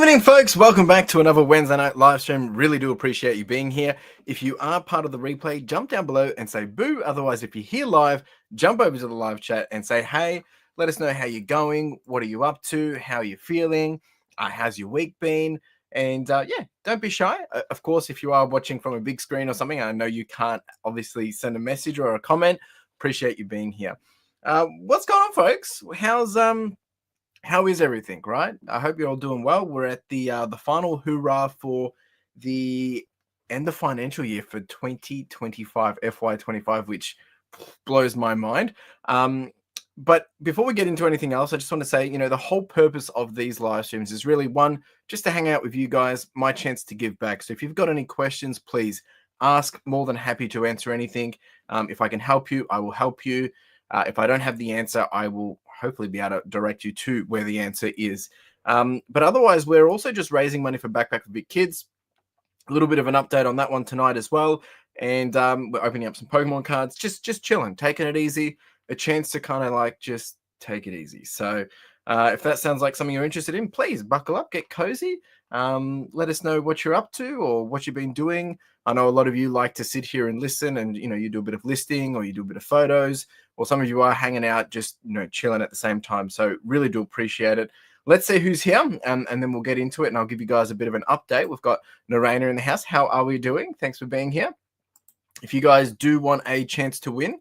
evening, folks. Welcome back to another Wednesday night live stream. Really do appreciate you being here. If you are part of the replay, jump down below and say boo. Otherwise, if you're here live, jump over to the live chat and say, hey, let us know how you're going. What are you up to? How are you feeling? How's your week been? And yeah, don't be shy. Of course, if you are watching from a big screen or something, I know you can't obviously send a message or a comment. Appreciate you being here. What's going on, folks? How is everything, right? I hope you're all doing well. We're at the final hoorah for the end of financial year for 2025, FY25, which blows my mind. But before we get into anything else, I just want to say, the whole purpose of these live streams is really, one, just to hang out with you guys, my chance to give back. So if you've got any questions, please ask. More than happy to answer anything. If I can help you, I will help you. If I don't have the answer, I will hopefully be able to direct you to where the answer is. But otherwise, we're also just raising money for Backpack for Big Kids. A little bit of an update on that one tonight as well. And we're opening up some Pokemon cards, just chilling, taking it easy, a chance to kind of like just take it easy. So if that sounds like something you're interested in, please buckle up, get cozy. Let us know what you're up to or what you've been doing. I know a lot of you like to sit here and listen and, you do a bit of listing or you do a bit of photos, or some of you are hanging out, just, chilling at the same time. So really do appreciate it. Let's see who's here, and then we'll get into it, and I'll give you guys a bit of an update. We've got Narayana in the house. How are we doing? Thanks for being here. If you guys do want a chance to win,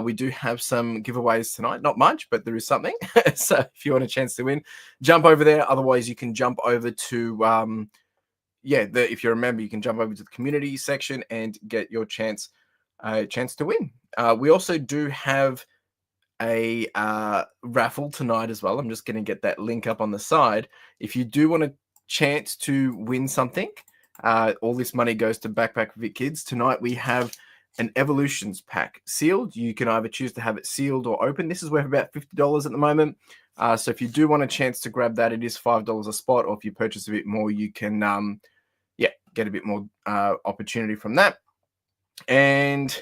we do have some giveaways tonight. Not much, but there is something. So if you want a chance to win, jump over there. Otherwise, you can jump over to, if you're a member, you can jump over to the community section and get your chance to win. We also do have a raffle tonight as well. I'm just going to get that link up on the side. If you do want a chance to win something, all this money goes to Backpack for Big Kids. Tonight we have an Evolutions pack sealed. You can either choose to have it sealed or open. This is worth about $50 at the moment. So if you do want a chance to grab that, it is $5 a spot, or if you purchase a bit more, you can get a bit more opportunity from that. And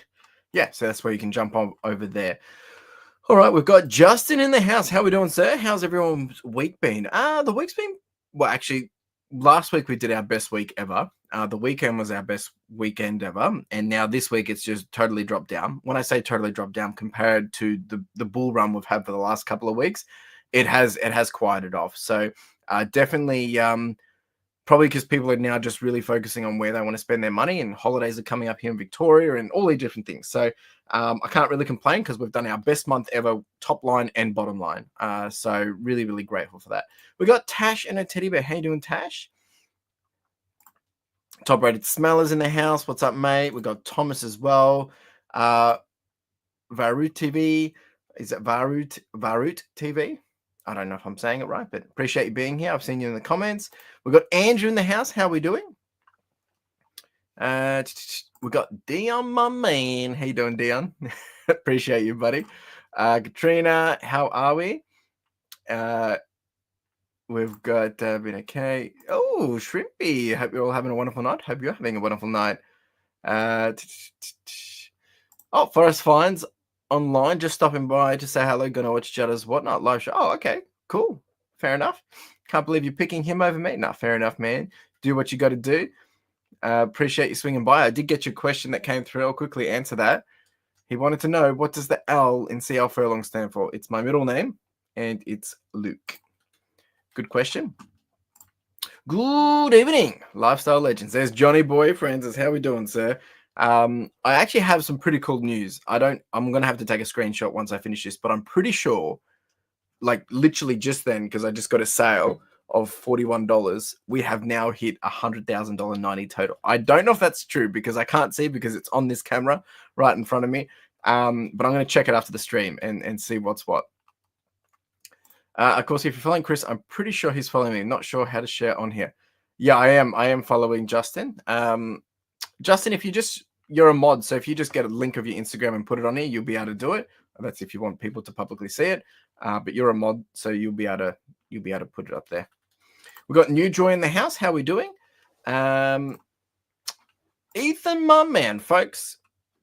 yeah, so that's where you can jump on over there. All right, we've got Justin in the house. How are we doing, sir? How's everyone's week been? The week's been, well, actually, last week we did our best week ever. The weekend was our best weekend ever. And now this week it's just totally dropped down. When I say totally dropped down compared to the bull run we've had for the last couple of weeks, it has quieted off. So definitely probably because people are now just really focusing on where they want to spend their money, and holidays are coming up here in Victoria and all these different things. So I can't really complain because we've done our best month ever, top line and bottom line. So really, really grateful for that. We got Tash and a teddy bear. How you doing, Tash? Top rated smellers in the house. What's up, mate? We got Thomas as well. Varut TV. Is it Varut TV? I don't know if I'm saying it right, but appreciate you being here. I've seen you in the comments. We've got Andrew in the house. How are we doing? We've got Dion, my man. How you doing, Dion? Appreciate you, buddy. Katrina, how are we? We've got been okay. Oh, Shrimpy. Hope you're all having a wonderful night. Hope you're having a wonderful night. Forest Finds online, just stopping by to say hello. Gonna watch Judda's Whatnot live show. Oh, okay, cool. Fair enough. Can't believe you're picking him over me. No, fair enough, man. Do what you got to do. Appreciate you swinging by. I did get your question that came through. I'll quickly answer that. He wanted to know, what does the L in CL Furlong stand for? It's my middle name, and it's Luke. Good question. Good evening, Lifestyle Legends. There's Johnny Boy Francis. How we doing, sir? I actually have some pretty cool news. I'm going to have to take a screenshot once I finish this, but I'm pretty sure, like literally just then, because I just got a sale of $41, we have now hit $100,000 90 total. I don't know if that's true because I can't see because it's on this camera right in front of me. But I'm going to check it after the stream and see what's what. Of course, if you're following Chris, I'm pretty sure he's following me. Not sure how to share on here. Yeah, I am following Justin. Justin, if you're a mod, so if you just get a link of your Instagram and put it on here, you'll be able to do it. That's if you want people to publicly see it. But you're a mod, so you'll be able to put it up there. We've got New Joy in the house. How are we doing? Ethan, my man, folks.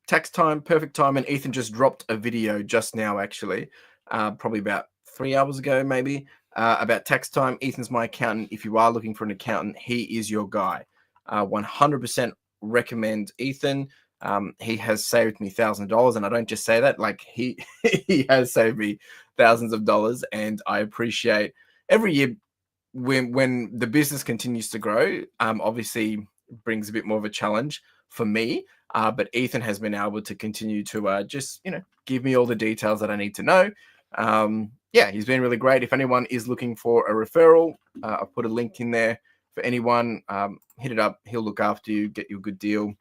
Tax time, perfect time. And Ethan just dropped a video just now, actually, probably about 3 hours ago, maybe. about tax time. Ethan's my accountant. If you are looking for an accountant, he is your guy. 100% recommend Ethan. He has saved me thousands of dollars, and I don't just say that. Like he he has saved me thousands of dollars, and I appreciate every year when the business continues to grow. Obviously brings a bit more of a challenge for me, but Ethan has been able to continue to just give me all the details that I need to know. Yeah, he's been really great. If anyone is looking for a referral, I'll put a link in there for anyone. Hit it up. He'll look after you, get you a good deal.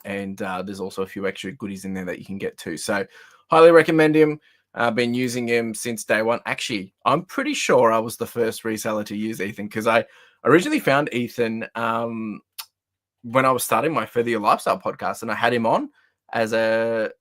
And there's also a few extra goodies in there that you can get too. So highly recommend him. I've been using him since day one. Actually, I'm pretty sure I was the first reseller to use Ethan, because I originally found Ethan when I was starting my Feather Your Lifestyle podcast, and I had him on as a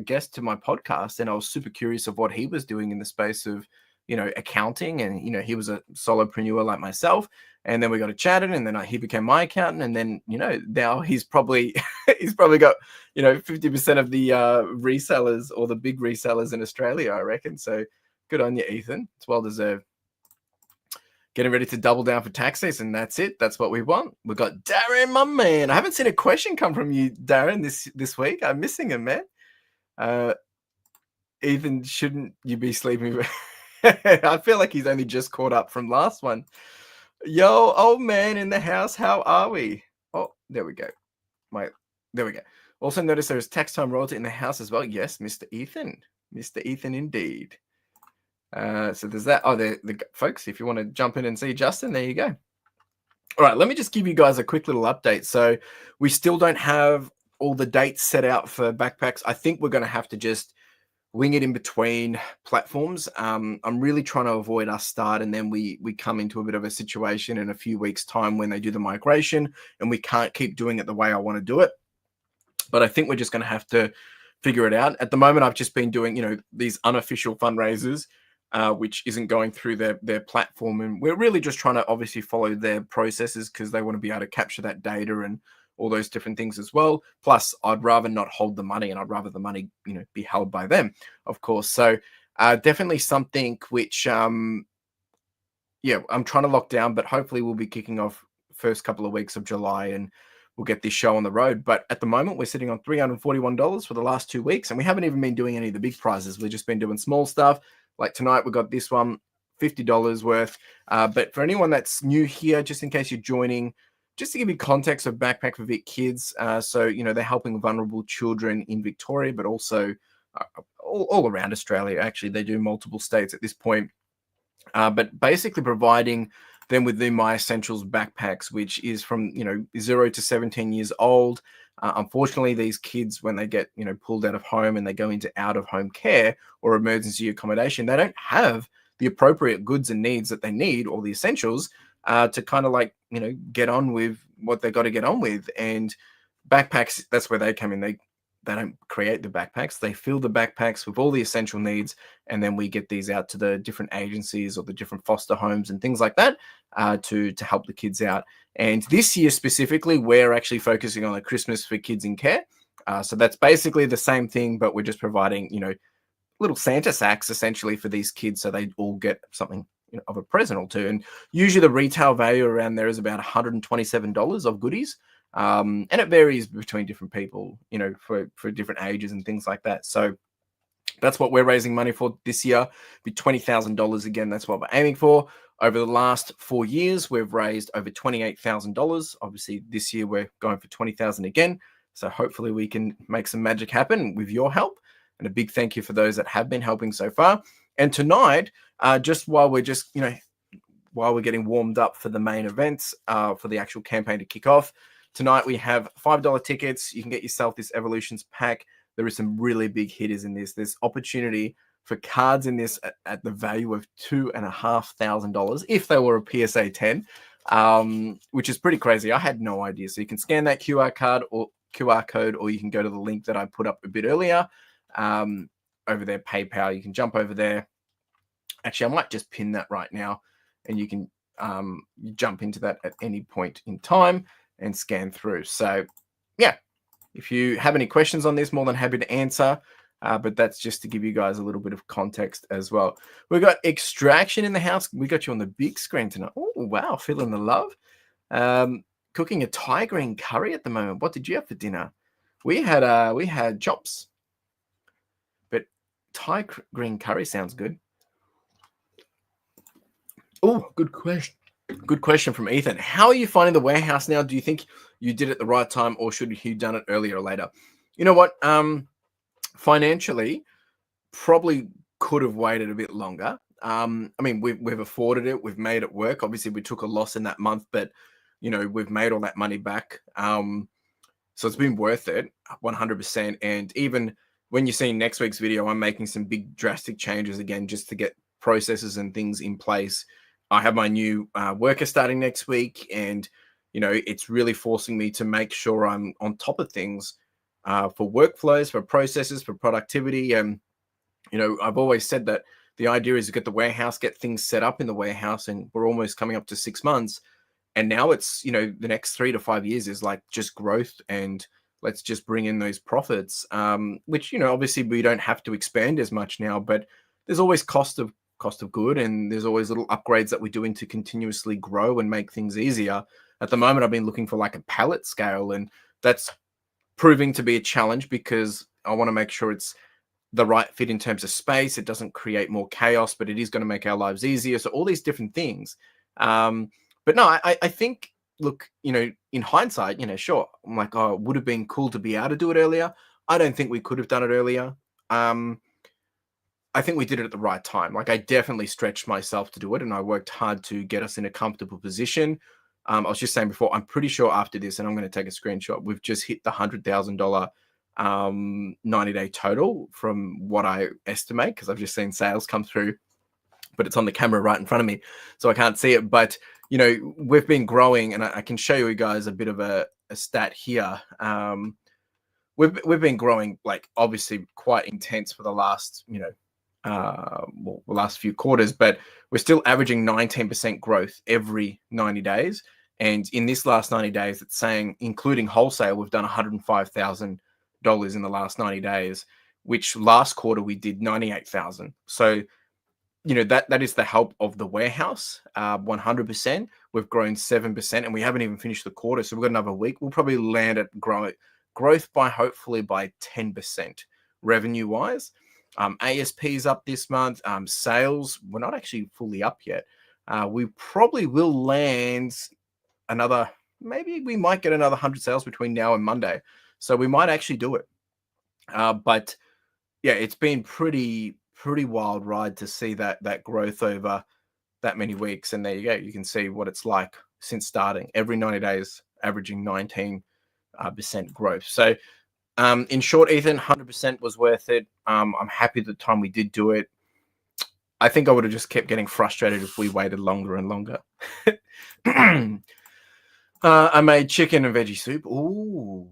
guest to my podcast, and I was super curious of what he was doing in the space of accounting, and he was a solopreneur like myself. And then we got to chatting, and then he became my accountant, and then now he's probably got 50% of the resellers, or the big resellers in Australia, I reckon. So good on you, Ethan. It's well deserved. Getting ready to double down for tax season. That's it. That's what we want. We've got Darren, my man. I haven't seen a question come from you, Darren, this week. I'm missing him, man. Ethan, shouldn't you be sleeping? I feel like he's only just caught up from last one. Yo, old man in the house, how are we? Oh, there we go. There we go. Also notice there's tax time royalty in the house as well. Yes, Mr. Ethan. Mr. Ethan indeed. So there's that. Oh, the folks, if you want to jump in and see Justin, there you go. All right, let me just give you guys a quick little update. So we still don't have all the dates set out for backpacks. I think we're going to have to just wing it in between platforms. I'm really trying to avoid us start and then we come into a bit of a situation in a few weeks' time when they do the migration and we can't keep doing it the way I want to do it. But I think we're just going to have to figure it out. At the moment, I've just been doing, these unofficial fundraisers, which isn't going through their platform. And we're really just trying to obviously follow their processes because they want to be able to capture that data and all those different things as well. Plus, I'd rather not hold the money, and I'd rather the money, be held by them, of course. So definitely something which, I'm trying to lock down, but hopefully we'll be kicking off first couple of weeks of July and we'll get this show on the road. But at the moment, we're sitting on $341 for the last 2 weeks, and we haven't even been doing any of the big prizes. We've just been doing small stuff. Like tonight, we got this one, $50 worth. But for anyone that's new here, just in case you're joining, just to give you context of Backpack for Vic Kids, so they're helping vulnerable children in Victoria, but also all around Australia. Actually, they do multiple states at this point. But basically providing them with the My Essentials backpacks, which is from 0 to 17 years old. Unfortunately, these kids, when they get pulled out of home and they go into out of home care or emergency accommodation, they don't have the appropriate goods and needs that they need, or the essentials, to kind of get on with what they got to get on with. And backpacks, that's where they come in. They don't create the backpacks. They fill the backpacks with all the essential needs, and then we get these out to the different agencies or the different foster homes and things like that to help the kids out. And this year specifically, we're actually focusing on the Christmas for Kids in Care. So that's basically the same thing, but we're just providing, little Santa sacks essentially for these kids, so they all get something of a present or two. And usually the retail value around there is about $127 of goodies. And it varies between different people, for different ages and things like that. So that's what we're raising money for this year. Be $20,000 again. That's what we're aiming for. Over the last 4 years, we've raised over $28,000. Obviously, this year we're going for $20,000 again. So hopefully we can make some magic happen with your help. And a big thank you for those that have been helping so far. And tonight, just while we're getting warmed up for the main events, for the actual campaign to kick off, tonight we have $5 tickets. You can get yourself this Evolutions pack. There is some really big hitters in this. There's opportunity for cards in this at the value of $2,500 if they were a PSA 10, which is pretty crazy. I had no idea. So you can scan that QR code, or you can go to the link that I put up a bit earlier over there, PayPal. You can jump over there. Actually, I might just pin that right now, and you can jump into that at any point in time and scan through. So yeah, if you have any questions on this, more than happy to answer. But that's just to give you guys a little bit of context as well. We've got Extraction in the house. We got you on the big screen tonight. Oh, wow. Feeling the love. Cooking a Thai green curry at the moment. What did you have for dinner? We had chops. But Thai green curry sounds good. Oh, good question. Good question from Ethan. How are you finding the warehouse now? Do you think you did it the right time, or should you done it earlier or later? You know what? Financially, probably could have waited a bit longer. I mean, we've afforded it. We've made it work. Obviously, we took a loss in that month, but we've made all that money back. So it's been worth it, 100%. And even when you see next week's video, I'm making some big drastic changes again, just to get processes and things in place. I have my new worker starting next week, and it's really forcing me to make sure I'm on top of things for workflows, for processes, for productivity. And I've always said that the idea is to get the warehouse, get things set up in the warehouse, and we're almost coming up to 6 months. And now it's, the next 3 to 5 years is like just growth, and let's just bring in those profits, which, obviously we don't have to expand as much now, but there's always cost of good, and there's always little upgrades that we're doing to continuously grow and make things easier. At the moment, I've been looking for like a pallet scale, and that's proving to be a challenge because I want to make sure it's the right fit in terms of space. It doesn't create more chaos, but it is going to make our lives easier. So all these different things. But no, I think, look, in hindsight, sure, I'm like, oh, it would have been cool to be able to do it earlier. I don't think we could have done it earlier. I think we did it at the right time. Like, I definitely stretched myself to do it, and I worked hard to get us in a comfortable position. I was just saying before, I'm pretty sure after this, and I'm going to take a screenshot, we've just hit the $100,000 90-day total from what I estimate, because I've just seen sales come through, but it's on the camera right in front of me, so I can't see it. But we've been growing, and I can show you guys a bit of a stat here. We've been growing, like, obviously quite intense for the last the last few quarters, but we're still averaging 19% growth every 90 days. And in this last 90 days, it's saying, including wholesale, we've done $105,000 in the last 90 days, which last quarter we did 98,000. So, that is the help of the warehouse. 100%. We've grown 7%, and we haven't even finished the quarter. So we've got another week. We'll probably land at growth by hopefully by 10% revenue wise. ASP's up this month. Sales, we're not actually fully up yet. We probably will land maybe we might get another 100 sales between now and Monday. So we might actually do it. But yeah, it's been pretty wild ride to see that growth over that many weeks. And there you go. You can see what it's like since starting. Every 90 days, averaging 19% growth. So in short, Ethan, 100% was worth it. I'm happy the time we did do it. I think I would have just kept getting frustrated if we waited longer and longer. I made chicken and veggie soup. Ooh.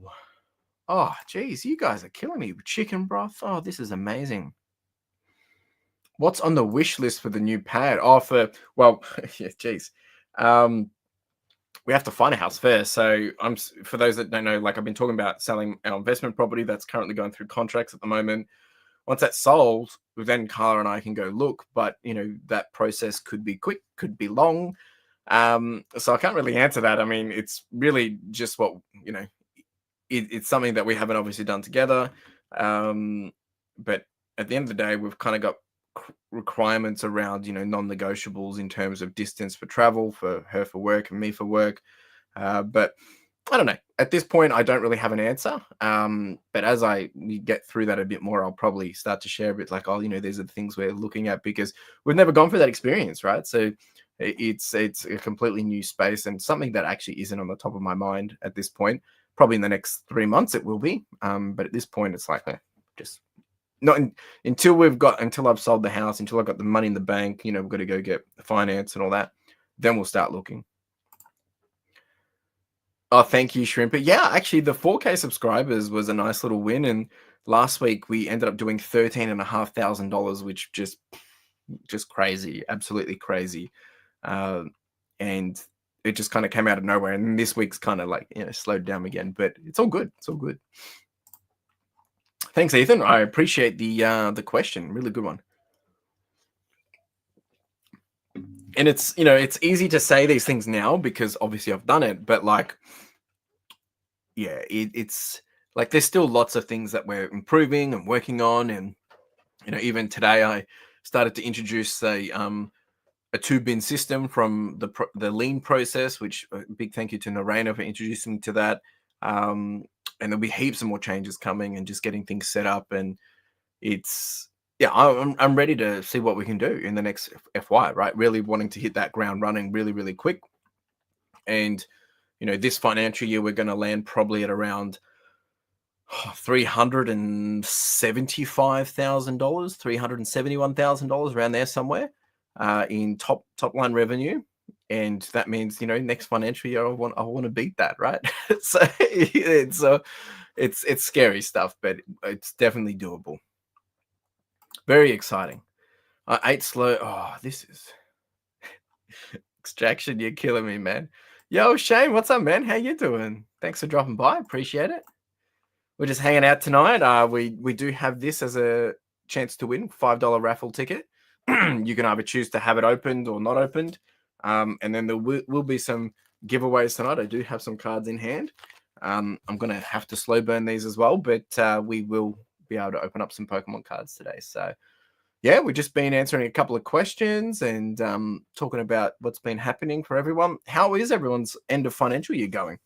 Oh, geez, you guys are killing me with chicken broth. Oh, this is amazing. What's on the wish list for the new pad? Oh, yeah, geez. We have to find a house first. So for those that don't know, like, I've been talking about selling our investment property that's currently going through contracts at the moment. Once that's sold, then Carla and I can go look, but that process could be quick, could be long. So I can't really answer that. I mean, it's really just what, it's something that we haven't obviously done together. But at the end of the day, we've kind of got requirements around, non-negotiables in terms of distance for travel, for her for work and me for work. But I don't know. At this point, I don't really have an answer. But as we get through that a bit more, I'll probably start to share a bit like, oh, these are the things we're looking at, because we've never gone through that experience, right? So it's a completely new space, and something that actually isn't on the top of my mind at this point. Probably in the next 3 months it will be. But at this point, it's like, just not until I've sold the house, until I've got the money in the bank, we've got to go get the finance and all that. Then we'll start looking. Oh, thank you, Shrimper. Yeah, actually, the 4K subscribers was a nice little win. And last week we ended up doing $13,500, which just crazy, absolutely crazy. And it just kind of came out of nowhere. And this week's kind of like, slowed down again, but it's all good. It's all good. Thanks, Ethan. I appreciate the question. Really good one. And it's, it's easy to say these things now because obviously I've done it, but like, yeah, it's like there's still lots of things that we're improving and working on. And even today I started to introduce a two bin system from the lean process, which big thank you to Narayana for introducing me to that. And there'll be heaps of more changes coming and just getting things set up. And it's, yeah, I'm ready to see what we can do in the next FY, right? Really wanting to hit that ground running really, really quick. And, this financial year, we're going to land probably at around $375,000, $371,000 around there somewhere in top line revenue. And that means, next financial year, I want to beat that, right? So it's scary stuff, but it's definitely doable. Very exciting. I ate slow. Oh, this is extraction. You're killing me, man. Yo, Shane, what's up, man? How you doing? Thanks for dropping by. Appreciate it. We're just hanging out tonight. We do have this as a chance to win $5 raffle ticket. You can either choose to have it opened or not opened. And then there will be some giveaways tonight. I do have some cards in hand. I'm going to have to slow burn these as well, but we will be able to open up some Pokemon cards today. So, yeah, we've just been answering a couple of questions and talking about what's been happening for everyone. How is everyone's end of financial year going?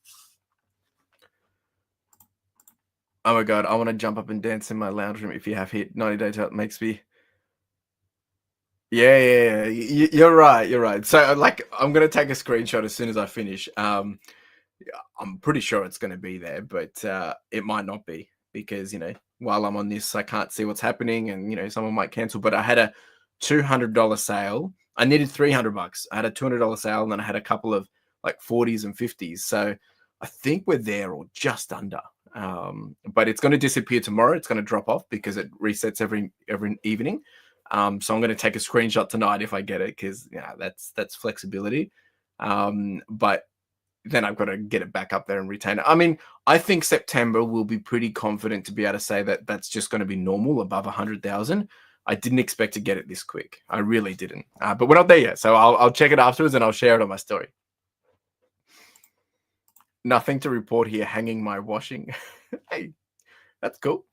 Oh my God, I want to jump up and dance in my lounge room if you have hit 90 Day Challenge. Makes me... Yeah. You're right. So, like, I'm going to take a screenshot as soon as I finish. I'm pretty sure it's going to be there, but it might not be because, while I'm on this, I can't see what's happening and, someone might cancel. But I had a $200 sale. I needed $300. I had a $200 sale and then I had a couple of like 40s and 50s. So I think we're there or just under. But it's going to disappear tomorrow. It's going to drop off because it resets every evening. So I'm going to take a screenshot tonight if I get it because that's flexibility. But then I've got to get it back up there and retain it. I mean, I think September will be pretty confident to be able to say that that's just going to be normal above 100,000. I didn't expect to get it this quick. I really didn't. But we're not there yet. So I'll check it afterwards and I'll share it on my story. Nothing to report here. Hanging my washing. Hey, that's cool.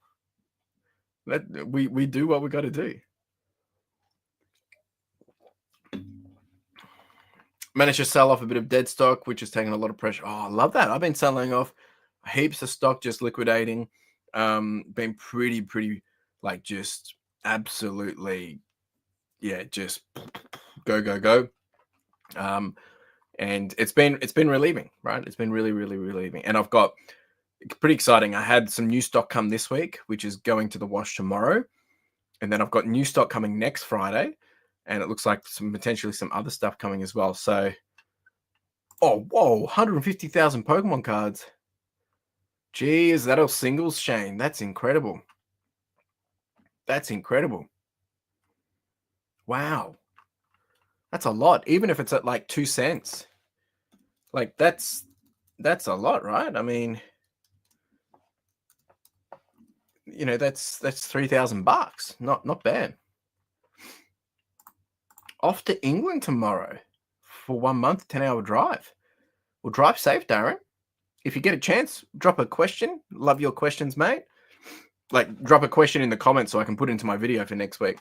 We do what we got to do. Managed to sell off a bit of dead stock, which is taking a lot of pressure. Oh, I love that. I've been selling off heaps of stock, just liquidating. Been pretty like just absolutely, yeah, just go. And it's been relieving, right? It's been really relieving. And I've got pretty exciting. I had some new stock come this week, which is going to the wash tomorrow. And then I've got new stock coming next Friday. And it looks like potentially some other stuff coming as well. So, oh, whoa, 150,000 Pokemon cards. Gee, is that all singles, Shane? That's incredible. That's incredible. Wow. That's a lot, even if it's at like 2 cents. Like that's a lot, right? I mean, that's $3,000. Not bad. Off to England tomorrow for 1 month, 10-hour drive. Well, drive safe, Darren. If you get a chance, drop a question. Love your questions, mate. Like, drop a question in the comments so I can put it into my video for next week.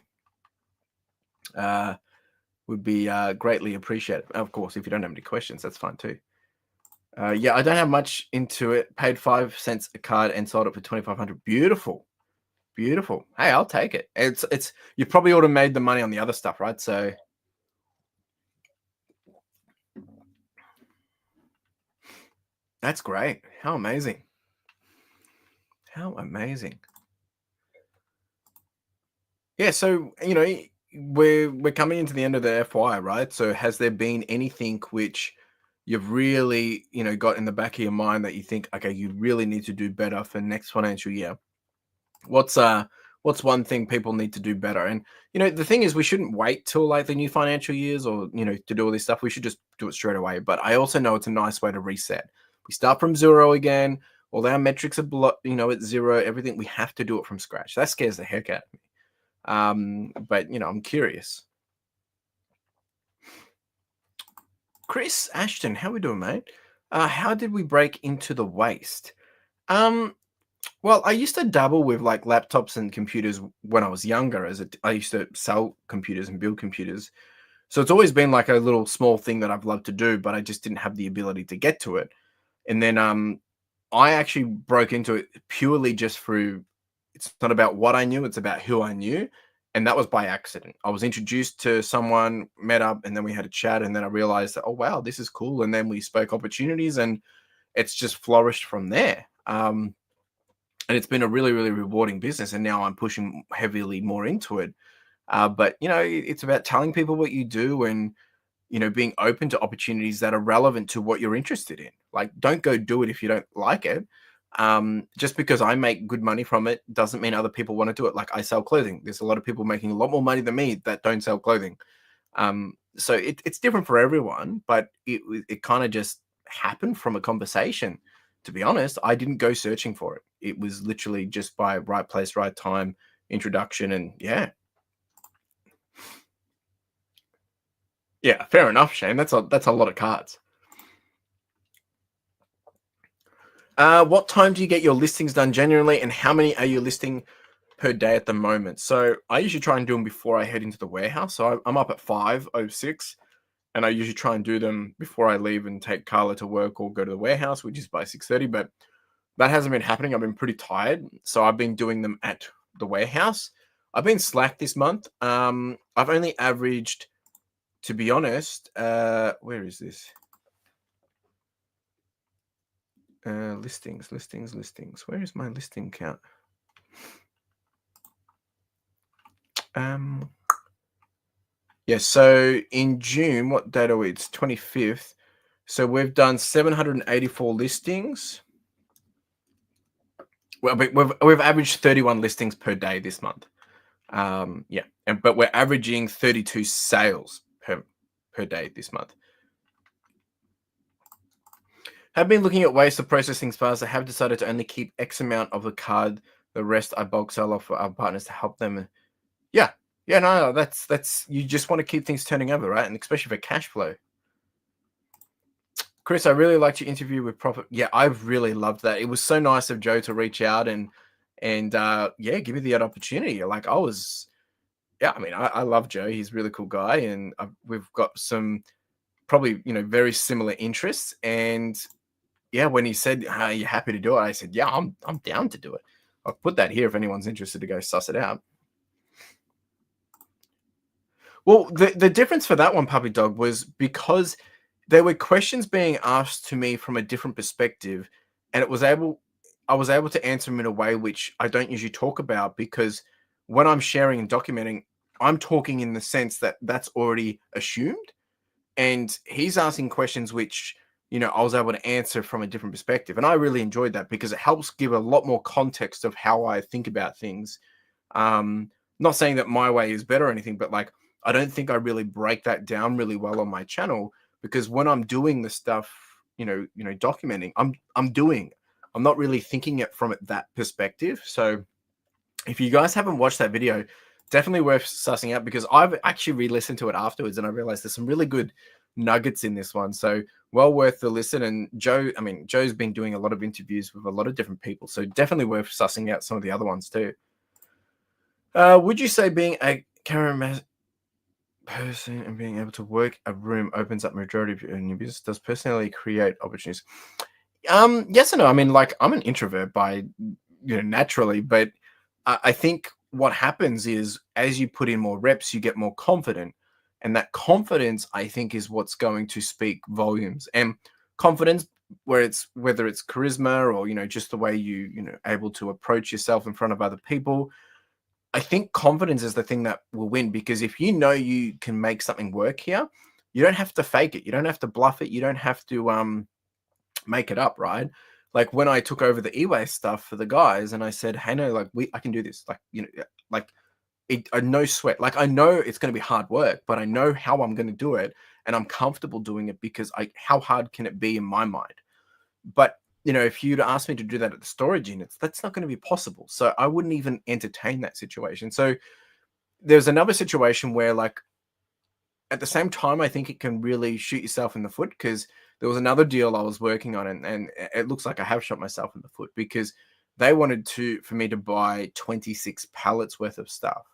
Would be greatly appreciated. Of course, if you don't have any questions, that's fine too. Yeah, I don't have much into it. Paid 5 cents a card and sold it for 2,500. Beautiful. Hey, I'll take it. It's you probably ought to made the money on the other stuff, right? So that's great. How amazing. Yeah, so we're coming into the end of the FY, right? So has there been anything which you've really, got in the back of your mind that you think, okay, you really need to do better for next financial year? What's one thing people need to do better? And the thing is, we shouldn't wait till like the new financial years or to do all this stuff. We should just do it straight away. But I also know it's a nice way to reset. We start from zero again. All our metrics are at zero. Everything, we have to do it from scratch. That scares the heck out of me. But I'm curious. Chris Ashton, how we doing, mate? How did we break into the waste? Um, well, I used to dabble with like laptops and computers when I was younger. I used to sell computers and build computers, so it's always been like a little small thing that I've loved to do, but I just didn't have the ability to get to it. And then I actually broke into it purely just through. It's not about what I knew; it's about who I knew, and that was by accident. I was introduced to someone, met up, and then we had a chat, and then I realized that, oh wow, this is cool. And then we spoke opportunities, and it's just flourished from there. And it's been a really, really rewarding business. And now I'm pushing heavily more into it. But it's about telling people what you do and being open to opportunities that are relevant to what you're interested in. Like, don't go do it if you don't like it. Just because I make good money from it doesn't mean other people want to do it. Like, I sell clothing. There's a lot of people making a lot more money than me that don't sell clothing. So it's different for everyone, but it kind of just happened from a conversation. To be honest, I didn't go searching for it. It was literally just by right place, right time, introduction, and yeah. Yeah, fair enough, Shane. That's a lot of cards. What time do you get your listings done generally, and how many are you listing per day at the moment? So I usually try and do them before I head into the warehouse. So I'm up at 5:06, and I usually try and do them before I leave and take Carla to work or go to the warehouse, which is by 6:30. But that hasn't been happening. I've been pretty tired, so I've been doing them at the warehouse. I've been slack this month. I've only averaged, to be honest, where is this? Listings. Where is my listing count? Yeah, so in June, what date are we? It's 25th. So we've done 784 listings. Well, we've averaged 31 listings per day this month. Yeah, but we're averaging 32 sales per day this month. Have been looking at ways to process things faster. Have decided to only keep X amount of the card. The rest I bulk sell off for our partners to help them. Yeah, no, that's you just want to keep things turning over, right? And especially for cash flow. Chris, I really liked your interview with Profit. Yeah, I've really loved that. It was so nice of Joe to reach out and yeah, give me the opportunity. Like I mean, I love Joe. He's a really cool guy, and we've got some probably very similar interests. And yeah, when he said, "Are you happy to do it?" I said, "Yeah, I'm down to do it." I'll put that here if anyone's interested to go suss it out. Well, the difference for that one, Puppy Dog, was because there were questions being asked to me from a different perspective, and I was able to answer them in a way which I don't usually talk about, because when I'm sharing and documenting, I'm talking in the sense that that's already assumed, and he's asking questions which I was able to answer from a different perspective, and I really enjoyed that because it helps give a lot more context of how I think about things. Not saying that my way is better or anything, but like, I don't think I really break that down really well on my channel, because when I'm doing the stuff, documenting, I'm doing. I'm not really thinking it from that perspective. So if you guys haven't watched that video, definitely worth sussing out, because I've actually re-listened to it afterwards and I realized there's some really good nuggets in this one. So well worth the listen. And Joe's been doing a lot of interviews with a lot of different people, so definitely worth sussing out some of the other ones too. Would you say being a charismatic person and being able to work a room opens up majority of your new business? Does personality create opportunities? Yes and no. I mean, like, I'm an introvert by naturally, but I think what happens is as you put in more reps, you get more confident, and that confidence, I think, is what's going to speak volumes. And confidence, whether it's charisma or just the way you able to approach yourself in front of other people. I think confidence is the thing that will win, because if you know you can make something work here, you don't have to fake it. You don't have to bluff it. You don't have to make it up, right? Like when I took over the e-waste stuff for the guys and I said, "Hey, no, like I can do this." Like, like no sweat. Like, I know it's going to be hard work, but I know how I'm going to do it, and I'm comfortable doing it because how hard can it be in my mind? But if you'd asked me to do that at the storage units, that's not going to be possible. So I wouldn't even entertain that situation. So there's another situation where, like, at the same time, I think it can really shoot yourself in the foot, because there was another deal I was working on, and it looks like I have shot myself in the foot, because they wanted for me to buy 26 pallets worth of stuff.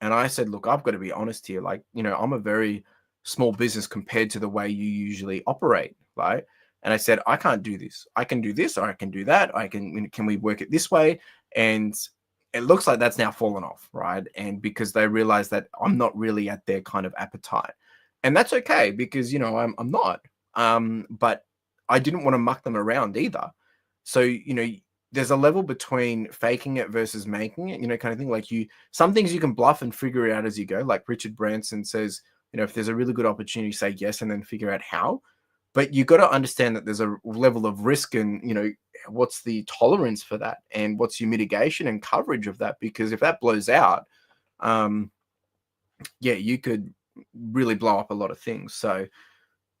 And I said, look, I've got to be honest here. Like, I'm a very small business compared to the way you usually operate, right? And I said, I can't do this. I can do this, or I can do that. Can we work it this way? And it looks like that's now fallen off, right? And because they realize that I'm not really at their kind of appetite. And that's okay, because, I'm not. But I didn't want to muck them around either. So, there's a level between faking it versus making it, kind of thing. Like, some things you can bluff and figure it out as you go. Like Richard Branson says, if there's a really good opportunity, say yes, and then figure out how. But you got to understand that there's a level of risk, and, what's the tolerance for that, and what's your mitigation and coverage of that? Because if that blows out, you could really blow up a lot of things. So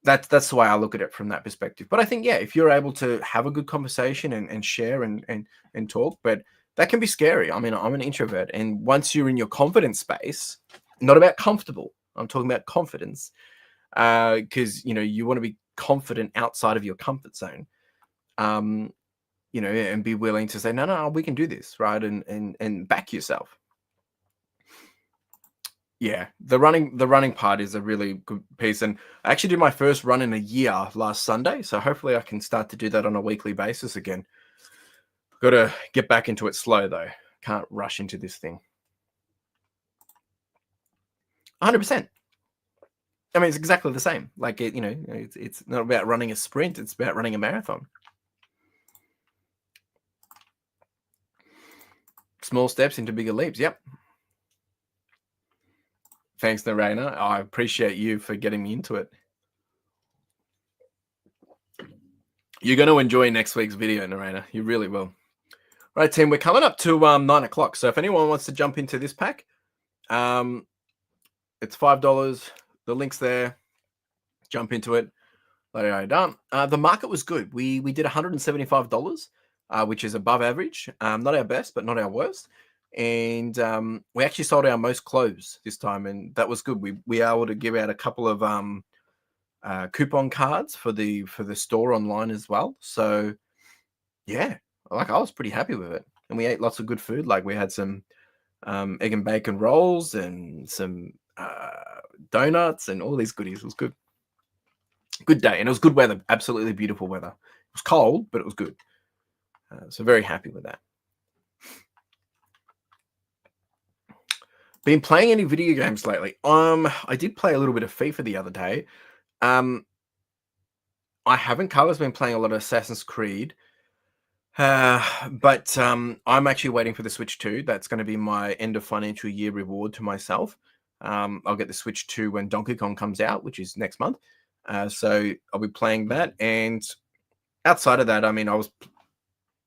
that's the way I look at it from that perspective. But I think, if you're able to have a good conversation and share and talk, but that can be scary. I mean, I'm an introvert, and once you're in your confidence space, not about comfortable, I'm talking about confidence, because you want to be confident outside of your comfort zone, and be willing to say, no, we can do this, right, and back yourself. Yeah, the running part is a really good piece, and I actually did my first run in a year last Sunday, so hopefully I can start to do that on a weekly basis again. Got to get back into it slow though. Can't rush into this thing. 100%. I mean, it's exactly the same. Like, it's not about running a sprint; it's about running a marathon. Small steps into bigger leaps. Yep. Thanks, Narayna. I appreciate you for getting me into it. You're going to enjoy next week's video, Narayna. You really will. All right, team, we're coming up to 9 o'clock. So if anyone wants to jump into this pack, it's $5. The link's there. Jump into it. The market was good. We did $175, which is above average. Not our best, but not our worst. And we actually sold our most clothes this time, and that was good. We were able to give out a couple of coupon cards for the store online as well. So yeah, I was pretty happy with it. And we ate lots of good food. Like, we had some egg and bacon rolls and some donuts and all these goodies. It was good. Good day, and it was good weather. Absolutely beautiful weather. It was cold, but it was good. So very happy with that. Been playing any video games lately? I did play a little bit of FIFA the other day. I haven't. Carla's been playing a lot of Assassin's Creed. But I'm actually waiting for the Switch 2. That's going to be my end of financial year reward to myself. I'll get the Switch 2 when Donkey Kong comes out, which is next month. So I'll be playing that. And outside of that, I mean, I was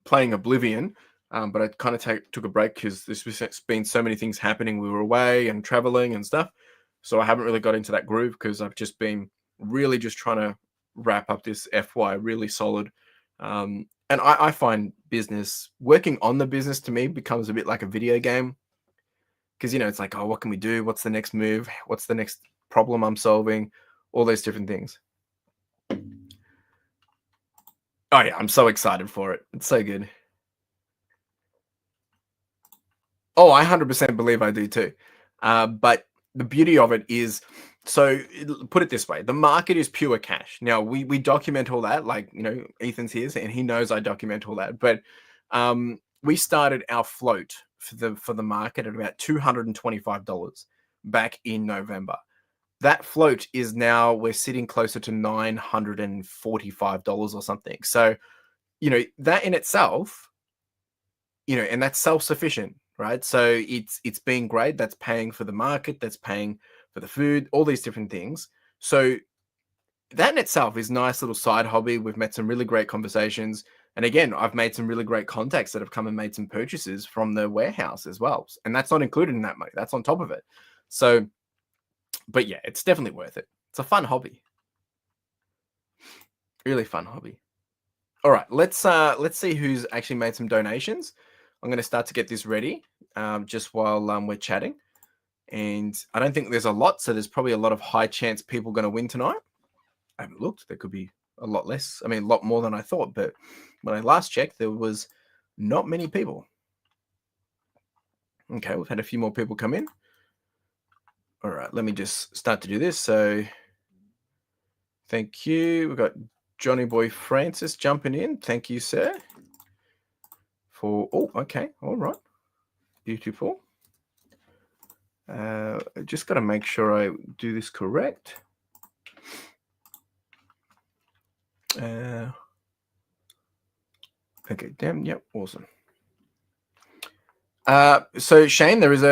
playing Oblivion, but I kind of took a break because there's been so many things happening. We were away and traveling and stuff. So I haven't really got into that groove, because I've just been really just trying to wrap up this FY really solid. And I find working on the business, to me, becomes a bit like a video game, because, it's like, oh, what can we do? What's the next move? What's the next problem I'm solving? All those different things. Oh yeah, I'm so excited for it. It's so good. Oh, I 100% believe I do too. But the beauty of it is, so put it this way, the market is pure cash. Now we document all that, like, Ethan's here and he knows I document all that, but we started our float for the market at about $225 back in November. That float is now, we're sitting closer to $945 or something. So, that in itself, and that's self-sufficient, right? So it's been great. That's paying for the market, that's paying for the food, all these different things. So that in itself is a nice little side hobby. We've met some really great conversations. And again, I've made some really great contacts that have come and made some purchases from the warehouse as well. And that's not included in that money. That's on top of it. So, but yeah, it's definitely worth it. It's a fun hobby. Really fun hobby. All right, let's see who's actually made some donations. I'm going to start to get this ready just while we're chatting. And I don't think there's a lot, so there's probably a lot of high chance people going to win tonight. I haven't looked. There could be a lot less. I mean, a lot more than I thought. But when I last checked, there was not many people. Okay, we've had a few more people come in. All right, let me just start to do this. So thank you. We've got Johnny Boy Francis jumping in. Thank you, sir. Okay. All right. Beautiful. Just got to make sure I do this correct. Okay, damn, yep, awesome. So Shane, there is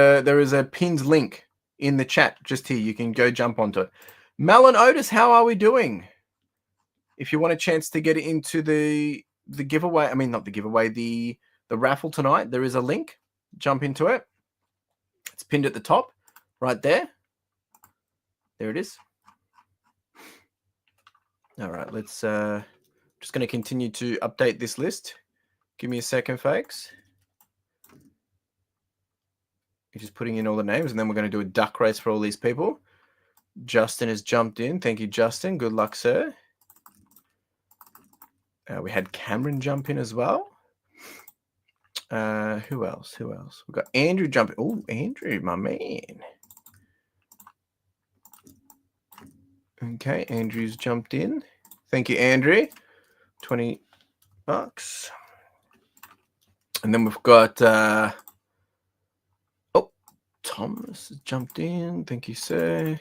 a pinned link in the chat just here. You can go jump onto it. Mel and Otis, how are we doing? If you want a chance to get into the giveaway, I mean not the giveaway, the raffle tonight, there is a link. Jump into it. It's pinned at the top, right there. There it is. All right, let's just going to continue to update this list. Give me a second, folks. You're just putting in all the names, and then we're going to do a duck race for all these people. Justin has jumped in. Thank you, Justin. Good luck, sir. We had Cameron jump in as well. Who else? We've got Andrew jumping. Oh, Andrew, my man. Okay, Andrew's jumped in. Thank you, Andrew. $20. And then we've got Thomas has jumped in. Thank you, sir.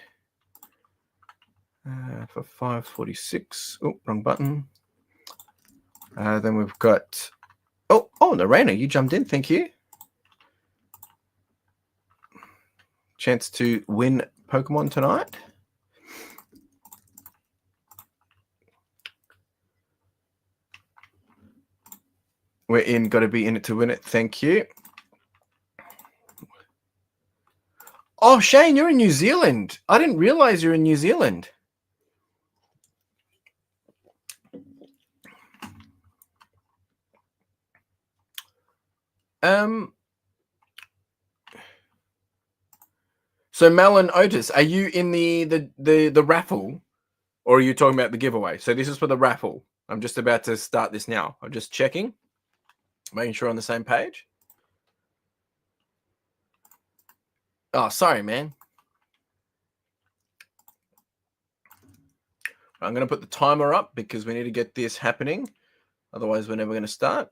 For 546. Oh, wrong button. Then we've got Narena, you jumped in. Thank you. Chance to win Pokemon tonight. Got to be in it to win it. Thank you. Oh, Shane, you're in New Zealand. I didn't realize you're in New Zealand. So Mel and Otis, are you in the raffle, or are you talking about the giveaway? So this is for the raffle. I'm just about to start this now. I'm just checking, making sure we're on the same page. Oh, sorry, man. I'm going to put the timer up because we need to get this happening. Otherwise, we're never going to start.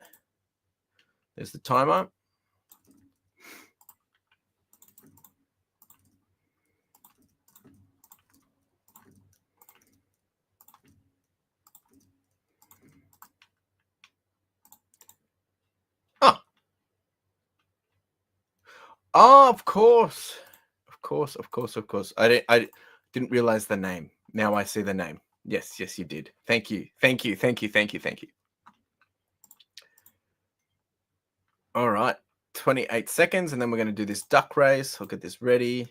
There's the timer. Oh, of course. I didn't realize the name. Now I see the name. Yes, you did. Thank you. All right, 28 seconds, and then we're going to do this duck race. I'll get this ready.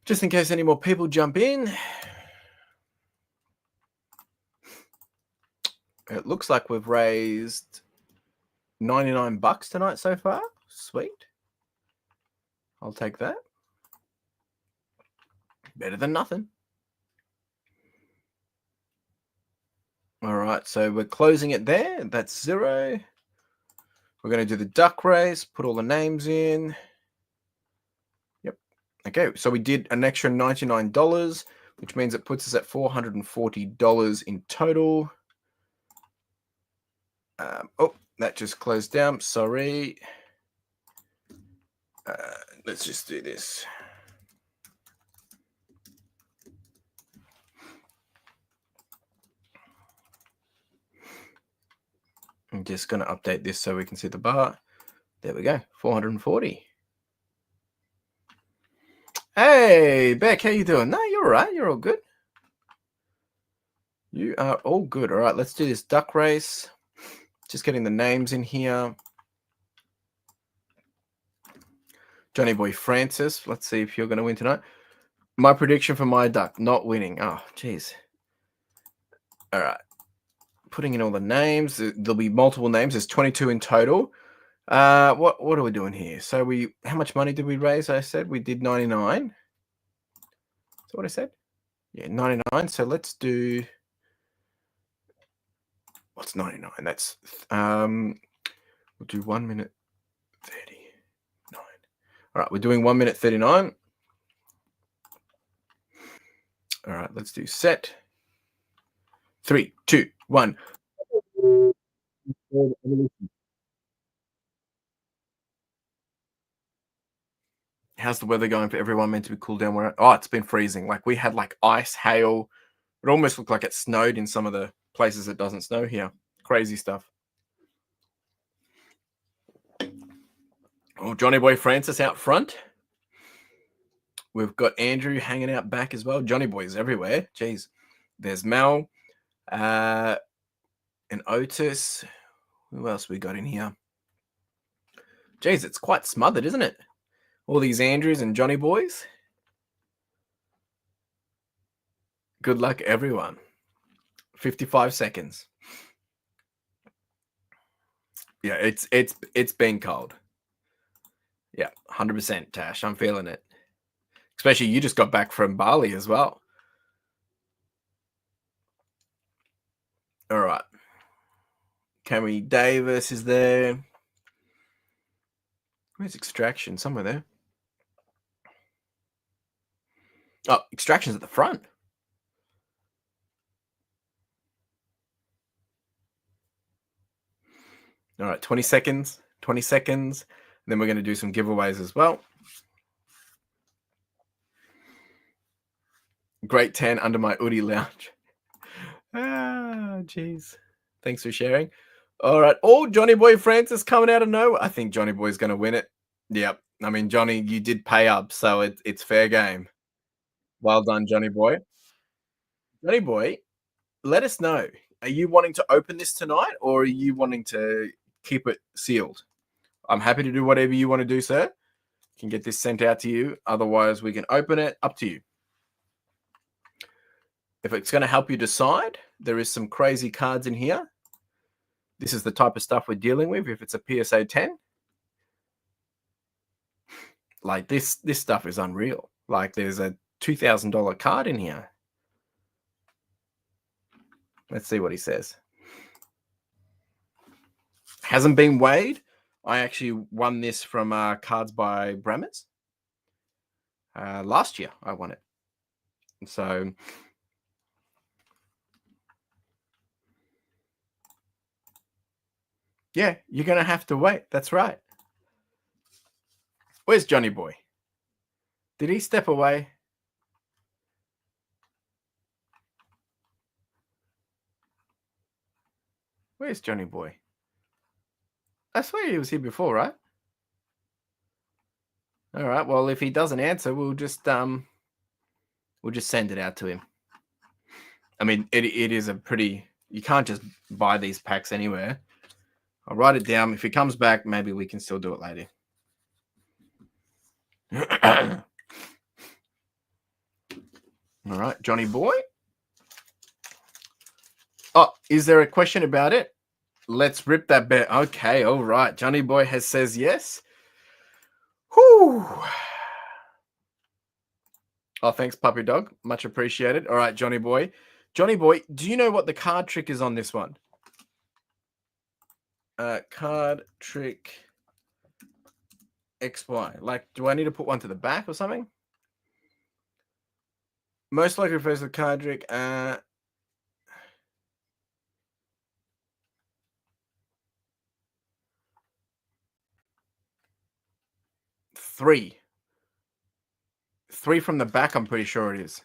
Just in case any more people jump in. It looks like we've raised $99 tonight so far. Sweet. I'll take that. Better than nothing. All right, so we're closing it there. That's 0. We're going to do the duck race, put all the names in. Yep. Okay, so we did an extra $99, which means it puts us at $440 in total. That just closed down. Sorry. Let's just do this. I'm just going to update this so we can see the bar. There we go, 440. Hey, Beck, how you doing? No, you're all right. You're all good. You are all good. All right, let's do this duck race. Just getting the names in here. Johnny Boy Francis. Let's see if you're going to win tonight. My prediction for my duck, not winning. Oh, geez. All right. putting in all the names. There'll be multiple names. There's 22 in total. What are we doing here? So how much money did we raise? I said we did 99. Is that what I said? Yeah, 99. So let's do, what's 99? That's we'll do 1 minute 39. All right, we're doing 1 minute 39. All right, let's do set. 3, 2, 1. How's the weather going for everyone meant to be cooled down? Oh, it's been freezing. Like we had like ice, hail. It almost looked like it snowed in some of the places it doesn't snow here. Crazy stuff. Oh, Johnny Boy Francis out front. We've got Andrew hanging out back as well. Johnny Boy's everywhere. Jeez. There's Mel and Otis. Who else we got in here? Jeez, it's quite smothered, isn't it? All these Andrews and Johnny Boys. Good luck, everyone. 55 seconds. Yeah, it's been cold. Yeah, 100% Tash. I'm feeling it. Especially you just got back from Bali as well. All right. Camry Davis is there. Where's Extraction? Somewhere there. Oh, Extraction's at the front. All right, 20 seconds. 20 seconds. And then we're going to do some giveaways as well. Great 10 under my Udi lounge. Jeez. Thanks for sharing. All right. Oh, Johnny Boy Francis coming out of nowhere. I think Johnny Boy's going to win it. Yep. I mean, Johnny, you did pay up, so it's fair game. Well done, Johnny Boy. Johnny Boy, let us know. Are you wanting to open this tonight or are you wanting to keep it sealed? I'm happy to do whatever you want to do, sir. You can get this sent out to you. Otherwise, we can open it. Up to you. If it's going to help you decide, there is some crazy cards in here. This is the type of stuff we're dealing with. If it's a PSA 10, like this stuff is unreal. Like there's a $2,000 card in here. Let's see what he says. Hasn't been weighed. I actually won this from Cards by Brammers. Last year I won it. So yeah, you're going to have to wait. That's right. Where's Johnny Boy? Did he step away? Where's Johnny Boy? I swear he was here before, right? All right. Well, if he doesn't answer, we'll just send it out to him. I mean, it is a pretty. You can't just buy these packs anywhere. I'll write it down. If he comes back, maybe we can still do it later. All right, Johnny Boy. Oh, is there a question about it? Let's rip that bet. Okay, all right. Johnny Boy says yes. Whew. Oh, thanks, Puppy Dog. Much appreciated. All right, Johnny Boy. Johnny Boy, do you know what the card trick is on this one? Card trick XY. Like, do I need to put one to the back or something? Most likely refers to the card trick. 3. 3 from the back, I'm pretty sure it is.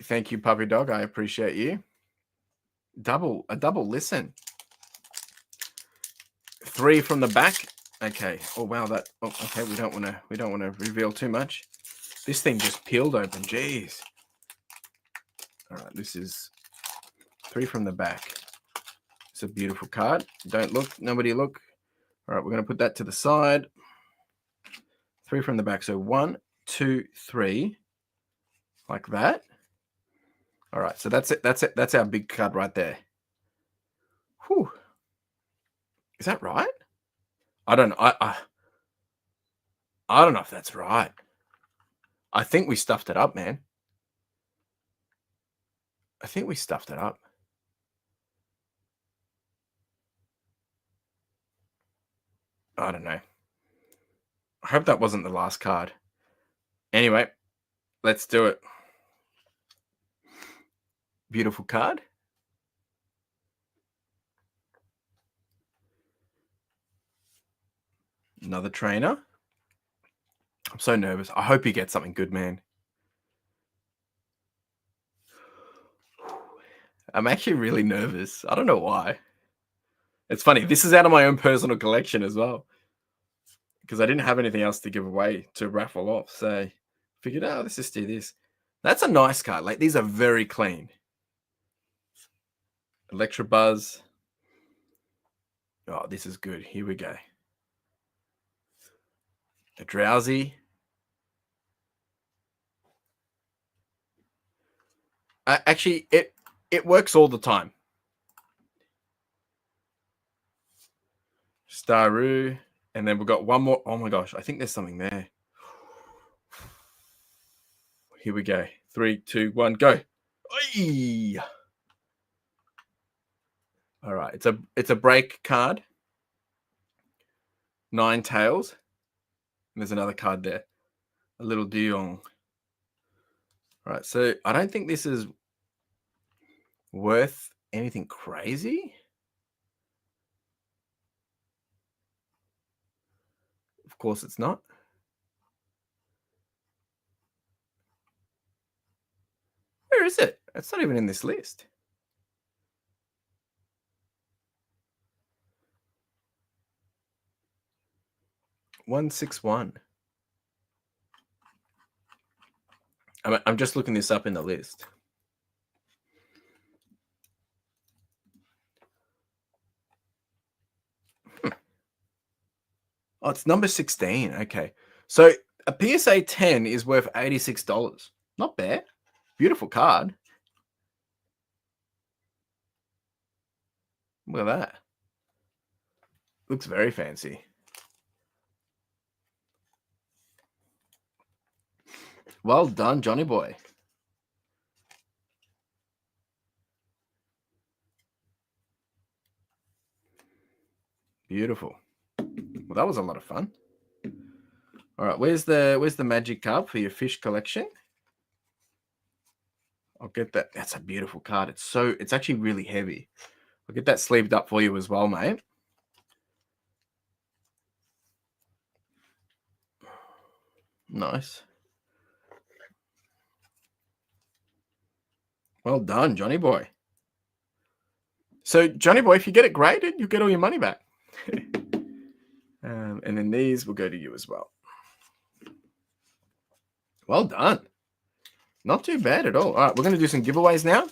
Thank you, Puppy Dog. I appreciate you. A double listen. 3 from the back. Okay. Oh wow, okay, we don't want to reveal too much. This thing just peeled open. Jeez. All right, this is 3 from the back. It's a beautiful card. Don't look, nobody look. All right, we're going to put that to the side. 3 from the back. So 1, 2, 3, like that. All right, so that's it. That's our big card right there. Whew. Is that right? I don't know. I don't know if that's right. I think we stuffed it up, man. I think we stuffed it up. I don't know. I hope that wasn't the last card. Anyway, let's do it. Beautiful card. Another trainer. I'm so nervous. I hope he gets something good, man. I'm actually really nervous. I don't know why. It's funny. This is out of my own personal collection as well, because I didn't have anything else to give away to raffle off. So figured, oh, let's just do this. That's a nice card. Like, these are very clean. Electro Buzz. Oh, this is good. Here we go. A Drowsy. Actually, it works all the time. Staroo. And then we've got one more. Oh my gosh, I think there's something there. Here we go. 3, 2, 1, go. Oy! All right, it's a break card. 9 tails. And there's another card there. A little Dion. All right, so I don't think this is worth anything crazy. Of course it's not. Where is it? It's not even in this list. $161. I'm just looking this up in the list. Oh, it's number 16. Okay. So a PSA 10 is worth $86. Not bad. Beautiful card. Look at that. Looks very fancy. Well done, Johnny boy. Beautiful. Well, that was a lot of fun. All right, where's the magic card for your fish collection? I'll get that. That's a beautiful card. It's actually really heavy. I'll get that sleeved up for you as well, mate. Nice. Well done, Johnny boy. So, Johnny boy, if you get it graded, you get all your money back. And then these will go to you as well. Well done. Not too bad at all. All right, we're going to do some giveaways now.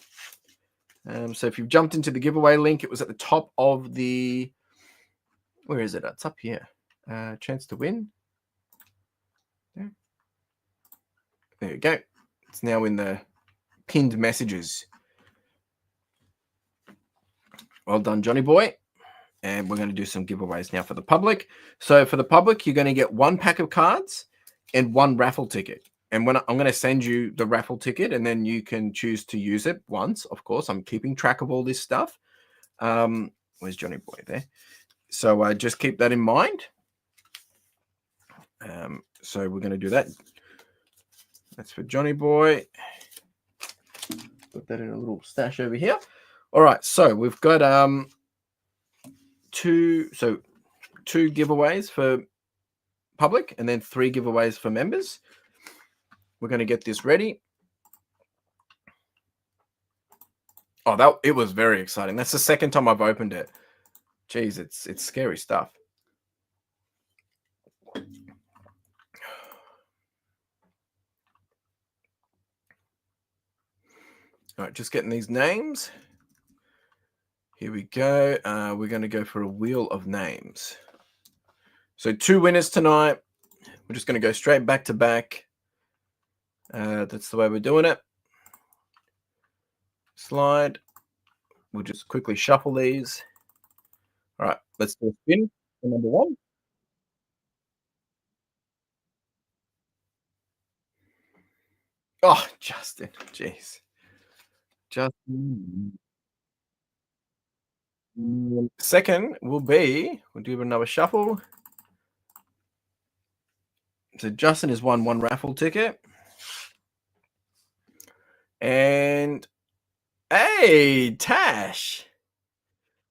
So if you've jumped into the giveaway link, it was at the top of the... Where is it? It's up here. Chance to win. There you go. It's now in the pinned messages. Well done, Johnny boy. And we're going to do some giveaways now for the public. So for the public, you're going to get 1 pack of cards and 1 raffle ticket. And when I'm going to send you the raffle ticket, and then you can choose to use it once. Of course, I'm keeping track of all this stuff. Where's Johnny boy there? So just keep that in mind. So we're going to do that. That's for Johnny boy. Put that in a little stash over here. All right, so we've got two giveaways for public, and then 3 giveaways for members. We're going to get this ready. Oh, it was very exciting. That's the second time I've opened it. Jeez, it's scary stuff. All right, just getting these names. Here we go. We're going to go for a wheel of names. So 2 winners tonight. We're just going to go straight back to back. That's the way we're doing it. Slide. We'll just quickly shuffle these. All right, let's do a spin for number one. Oh, Justin, jeez. Justin. Second will be, we'll do another shuffle. So Justin has won one raffle ticket. And hey, Tash,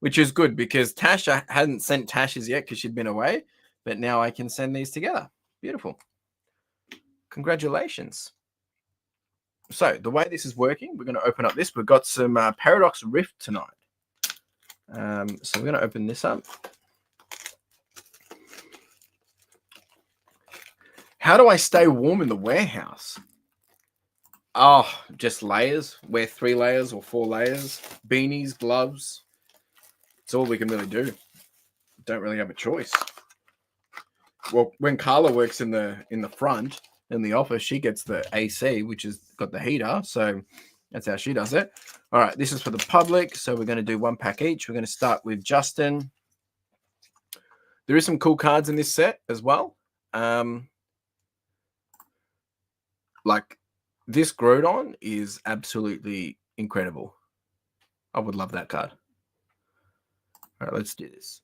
which is good because Tash, I hadn't sent Tash's yet because she'd been away, but now I can send these together. Beautiful. Congratulations. So the way this is working, we're going to open up this. We've got some Paradox Rift tonight. So we're going to open this up. How do I stay warm in the warehouse? Oh, just layers. Wear 3 layers or 4 layers. Beanies, gloves. It's all we can really do. Don't really have a choice. Well, when Carla works in the front in the office, she gets the AC, which has got the heater. So that's how she does it. All right, this is for the public. So we're going to do 1 pack each. We're going to start with Justin. There is some cool cards in this set as well. Like this Groudon is absolutely incredible. I would love that card. All right, let's do this.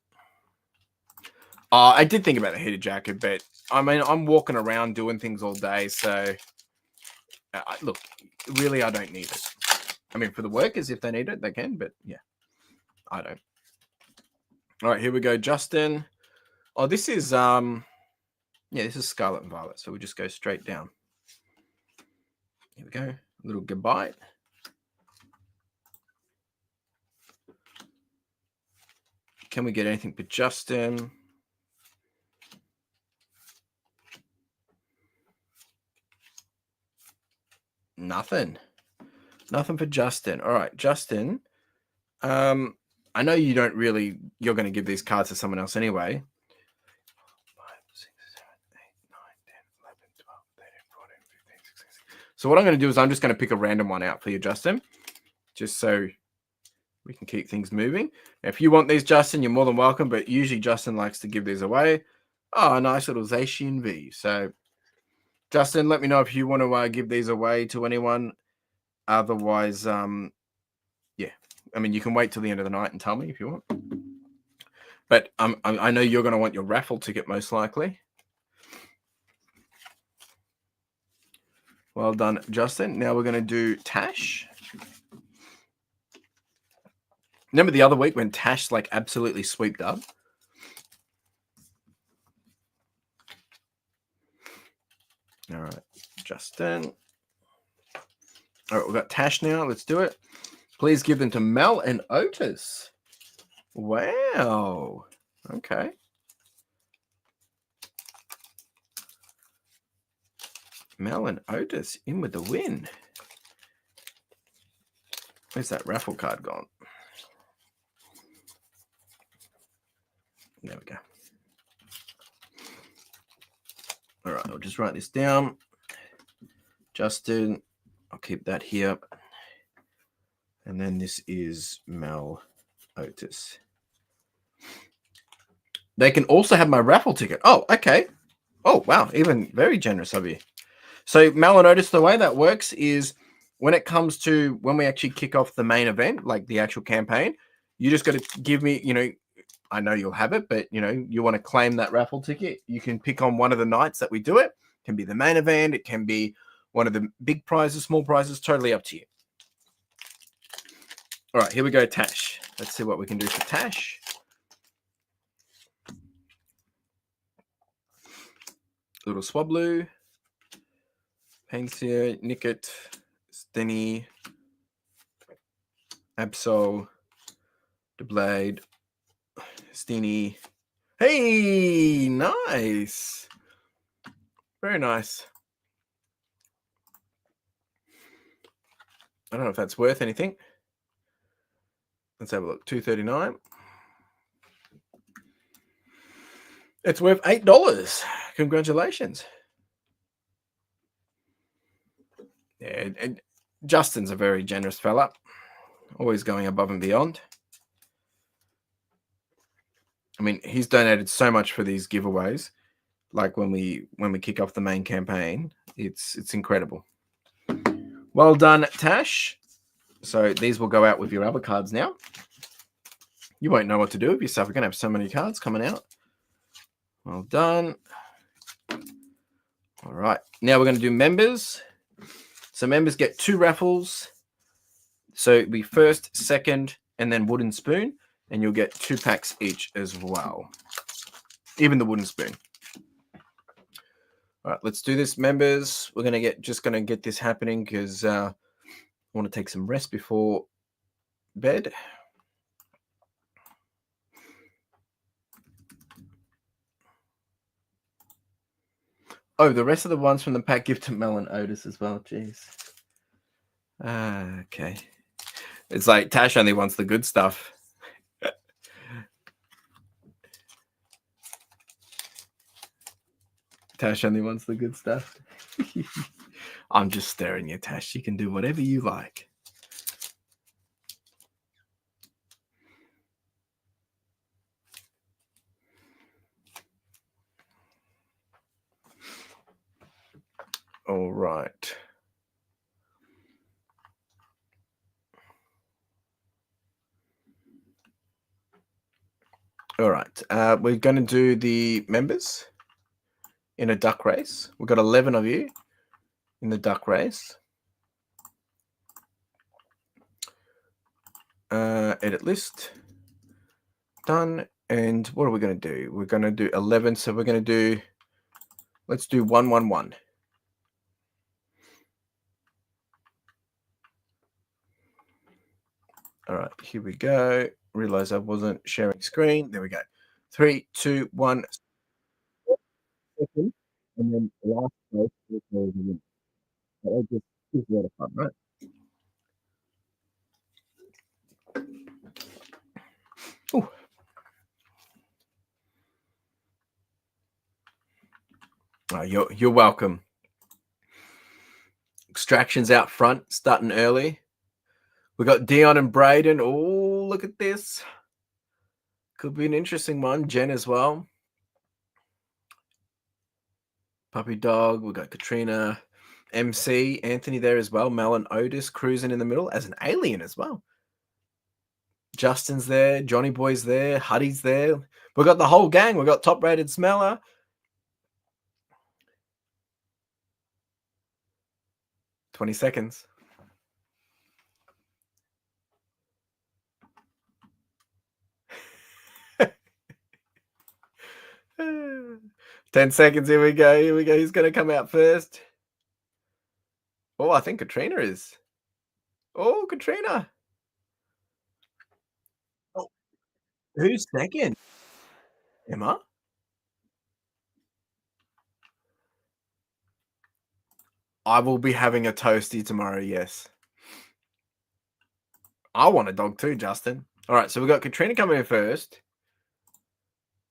I did think about the heated jacket, but I mean, I'm walking around doing things all day. So look, really, I don't need it. I mean, for the workers, if they need it, they can. But yeah, I don't. All right, here we go, Justin. Oh, this is this is Scarlet and Violet. So we'll just go straight down. Here we go. A little goodbye. Can we get anything for Justin? Nothing. Nothing for Justin. All right, Justin. I know you don't really, you're going to give these cards to someone else anyway. 5, 6, 7, 8, 9, 10, 11, 12, 13, 14, 15, 16, 17. So what I'm going to do is I'm just going to pick a random one out for you, Justin, just so we can keep things moving. If you want these, Justin, you're more than welcome, but usually Justin likes to give these away. Oh, a nice little Zacian V. So, Justin, let me know if you want to give these away to anyone. Otherwise, yeah, I mean, you can wait till the end of the night and tell me if you want. But I know you're going to want your raffle ticket most likely. Well done, Justin. Now we're going to do Tash. Remember the other week when Tash like absolutely sweeped up? All right, Justin. All right, we've got Tash now. Let's do it. Please give them to Mel and Otis. Wow. Okay. Mel and Otis in with the win. Where's that raffle card gone? There we go. All right, I'll just write this down. Justin, I'll keep that here. And then this is Mel Otis. They can also have my raffle ticket. Oh, okay. Oh, wow. Even very generous of you. So Mel and Otis, the way that works is when it comes to when we actually kick off the main event, like the actual campaign, you just got to give me, I know you'll have it, but, you want to claim that raffle ticket. You can pick on one of the nights that we do it. It can be the main event. It can be one of the big prizes, small prizes, totally up to you. All right, here we go, Tash. Let's see what we can do for Tash. Little Swablu, Paintia, Nickit, Steny, Absol, Deblade, Steeny. Hey, nice. Very nice. I don't know if that's worth anything. Let's have a look. $2.39. It's worth $8. Congratulations. Yeah, and Justin's a very generous fella. Always going above and beyond. I mean, he's donated so much for these giveaways. Like when we kick off the main campaign, it's incredible. Well done, Tash. So these will go out with your other cards now. You won't know what to do with yourself. We're going to have so many cards coming out. Well done. All right. Now we're going to do members. So members get 2 raffles. So it'll be first, second, and then wooden spoon. And you'll get 2 packs each as well. Even the wooden spoon. All right, let's do this, members. We're going to get this happening because I want to take some rest before bed. Oh, the rest of the ones from the pack give to Mel and Otis as well. Jeez. Okay. It's like Tash only wants the good stuff. Tash only wants the good stuff. I'm just staring at Tash. You can do whatever you like. All right. All right. We're going to do the members in a duck race. We've got 11 of you in the duck race. Edit list. Done. And what are we going to do? We're going to do 11. So we're going to do, let's do 111. All right, here we go. Realize I wasn't sharing screen. There we go. 3, 2, 1. Second, and then last place is the winner. That just is a lot of fun, right? Ooh. Oh, you're welcome. Extractions out front, starting early. We got Dion and Braden. Oh, look at this. Could be an interesting one. Jen as well. Puppy Dog. We got Katrina, MC, Anthony there as well. Mel and Otis cruising in the middle as an alien as well. Justin's there. Johnny Boy's there. Huddy's there. We got the whole gang. We got Top Rated Smeller. 20 seconds. "10 seconds. Here we go. Here we go. Who's going to come out first? Oh, I think Katrina is. Oh, Katrina. Oh, who's second? Emma? I will be having a toasty tomorrow, yes. I want a dog too, Justin. All right, so we've got Katrina coming in first.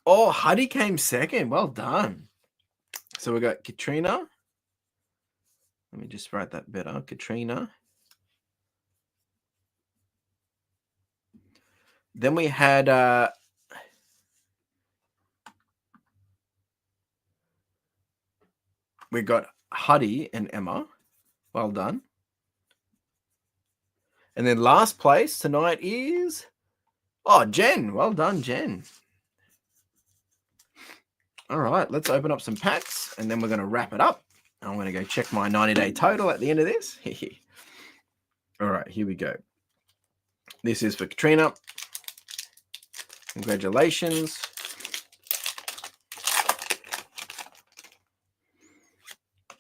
Oh, Huddy came second. Well done. So we got Katrina. Let me just write that better. Katrina. Then we had we got Huddy and Emma. Well done. And then last place tonight is Jen. Well done, Jen. All right, let's open up some packs and then we're going to wrap it up. I'm going to go check my 90-day total at the end of this. All right, here we go. This is for Katrina. Congratulations.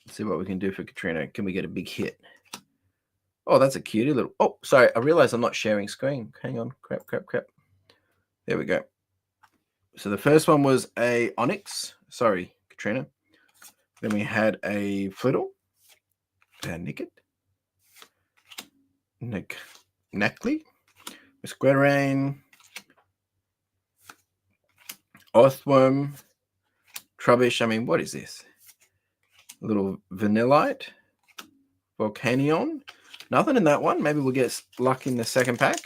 Let's see what we can do for Katrina. Can we get a big hit? Oh, that's a cutie little. Oh, sorry. I realized I'm not sharing screen. Hang on. Crap. There we go. So the first one was a Onyx. Sorry, Katrina. Then we had a Flittle. Nicked. Neckley. Squarain. Oathworm. Trubbish. I mean, what is this? A little Vanillite. Volcanion. Nothing in that one. Maybe we'll get luck in the second pack.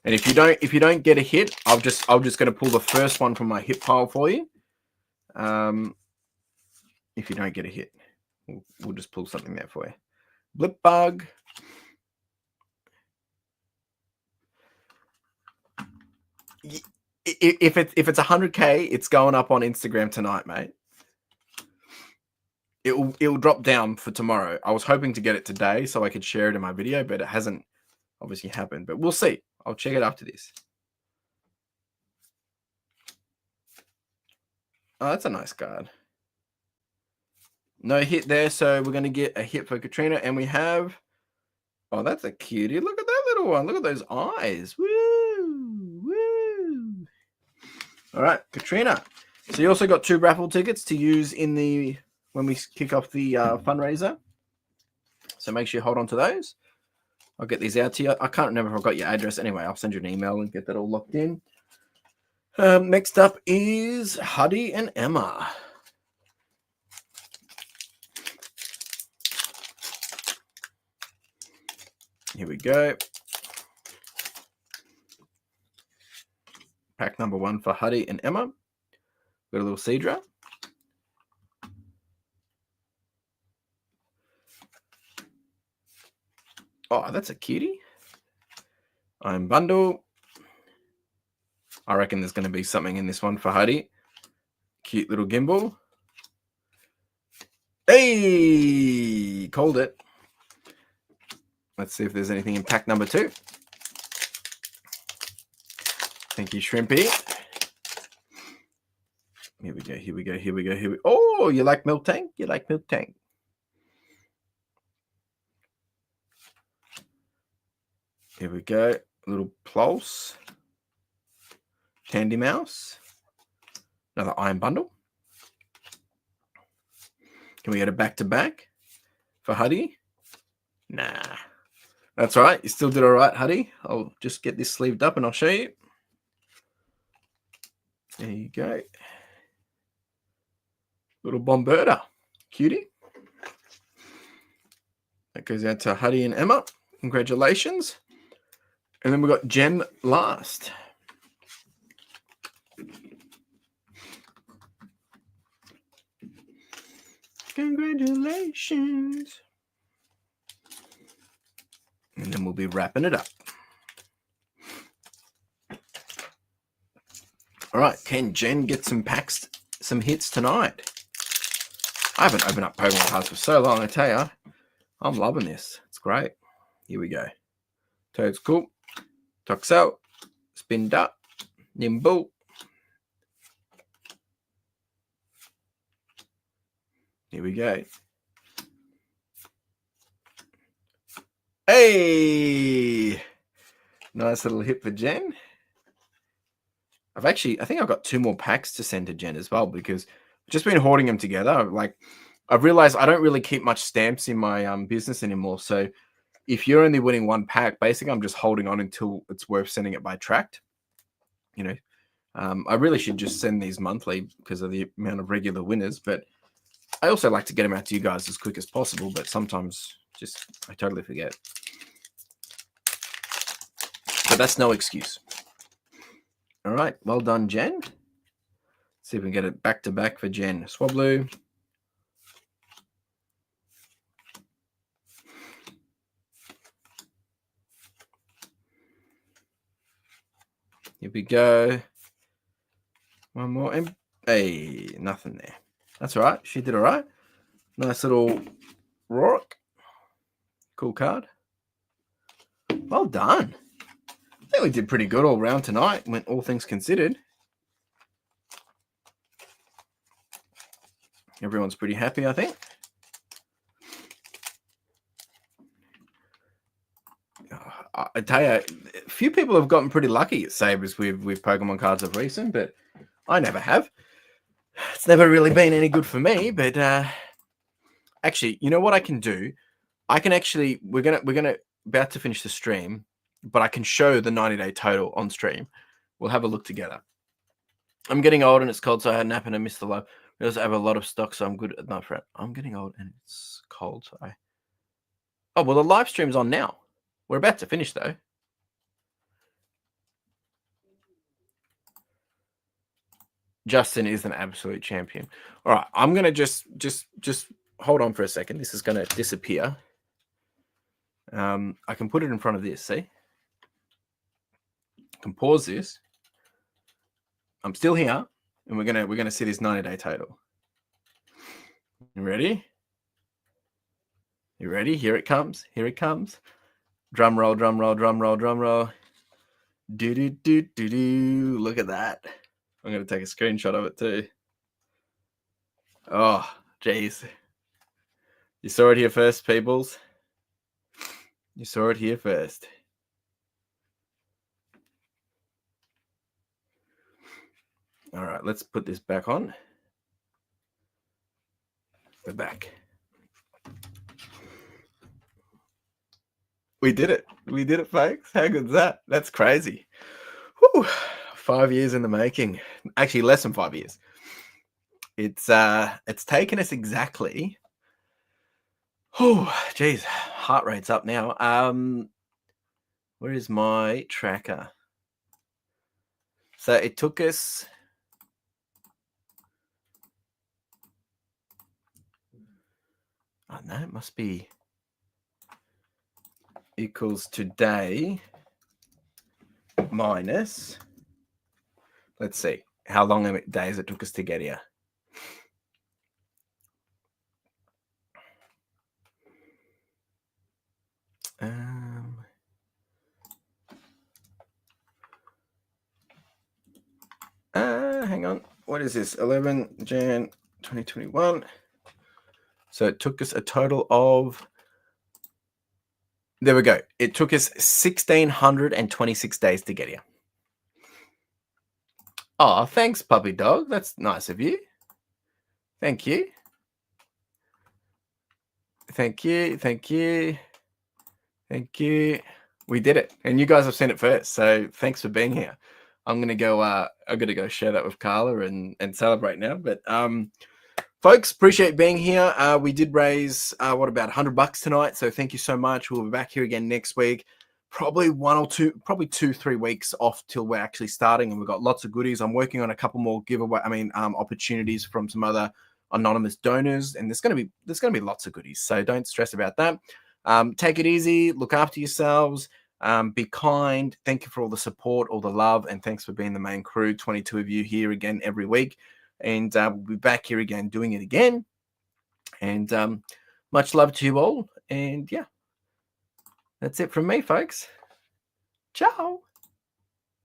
And if you don't get a hit, I'm just going to pull the first one from my hit pile for you. If you don't get a hit, we'll just pull something there for you. Blip bug. If it's 100K, it's going up on Instagram tonight, mate. It'll drop down for tomorrow. I was hoping to get it today so I could share it in my video, but it hasn't obviously happened. But we'll see. I'll check it after this. Oh, that's a nice card. No hit there, so we're going to get a hit for Katrina, and we have... Oh, that's a cutie. Look at that little one. Look at those eyes. Woo! Woo! All right, Katrina. So you also got 2 raffle tickets to use when we kick off the fundraiser. So make sure you hold on to those. I'll get these out to you. I can't remember if I've got your address. Anyway, I'll send you an email and get that all locked in. Next up is Huddy and Emma. Here we go. Pack number 1 for Huddy and Emma. Got a little Cedra. Oh, that's a cutie. I'm bundle. I reckon there's going to be something in this one for Huddy. Cute little gimbal. Hey, called it. Let's see if there's anything in pack number 2. Thank you, Shrimpy. Here we go, here we go, here we go, here we go. Oh, you like Milk Tank? You like Milk Tank. Here we go. Little Pulse. Candy Mouse. Another Iron Bundle. Can we get a back-to-back for Huddy? Nah. That's all right. You still did all right, Huddy. I'll just get this sleeved up and I'll show you. There you go. Little Bomberta. Cutie. That goes out to Huddy and Emma. Congratulations. And then we've got Jen last. Congratulations. And then we'll be wrapping it up. All right, can Jen get some packs, some hits tonight? I haven't opened up Pokemon cards for so long, I tell you. I'm loving this. It's great. Here we go. Toad's cool. Toxel. Spin Duck. Nimble. Here we go. Hey! Nice little hit for Jen. I think I've got 2 more packs to send to Jen as well because I've just been hoarding them together. Like, I've realized I don't really keep much stamps in my business anymore. So if you're only winning 1 pack, basically I'm just holding on until it's worth sending it by tracked. You know, I really should just send these monthly because of the amount of regular winners. But I also like to get them out to you guys as quick as possible. But sometimes I totally forget. But that's no excuse. All right. Well done, Jen. Let's see if we can get it back-to-back for Jen. Swablu. Here we go. One more. And hey, nothing there. That's all right. She did all right. Nice little Rourke. Cool card. Well done. I think we did pretty good all round tonight, when all things considered. Everyone's pretty happy, I think. I tell you, a few people have gotten pretty lucky at Sabres with Pokemon cards of recent, but I never have. It's never really been any good for me, but actually, you know what I can do? I can actually, we're gonna about to finish the stream, but I can show the 90-day total on stream. We'll have a look together. I'm getting old and it's cold, so I had a nap and I missed the live. I also have a lot of stock, so I'm good at night. I'm getting old and it's cold, so Oh, well, the live stream's on now. We're about to finish, though. Justin is an absolute champion. All right, I'm gonna just hold on for a second. This is gonna disappear. I can put it in front of this. See, I can pause this. I'm still here, and we're gonna see this 90-day total. You ready? You ready? Here it comes. Here it comes. Drum roll, drum roll, drum roll, drum roll. Do do do do do. Look at that. I'm gonna take a screenshot of it too. Oh, geez. You saw it here first, peoples. You saw it here first. All right, let's put this back on. We're back. We did it. We did it, folks. How good is that? That's crazy. Whew. 5 years in the making. Actually, less than 5 years. It's taken us exactly. Oh, geez, heart rate's up now. Where is my tracker? So it took us. Oh no, it must be equals today minus. Let's see how long days it took us to get here. Hang on. What is this? 11 Jan 2021. So it took us a total of. There we go. It took us 1,626 days to get here. Oh, thanks, puppy dog. That's nice of you. Thank you. Thank you. Thank you. Thank you. We did it, and you guys have seen it first. So thanks for being here. I'm gonna go share that with Carla and celebrate now. But folks, appreciate being here. We did raise about $100 tonight. So thank you so much. We'll be back here again next week. Probably 2-3 weeks off till we're actually starting, and we've got lots of goodies. I'm working on a couple more opportunities from some other anonymous donors, and there's gonna be lots of goodies. So don't stress about that. Take it easy. Look after yourselves. Be kind. Thank you for all the support, all the love, and thanks for being the main crew. 22 of you here again every week, and we'll be back here again doing it again. And much love to you all. And yeah, that's it from me, folks. Ciao.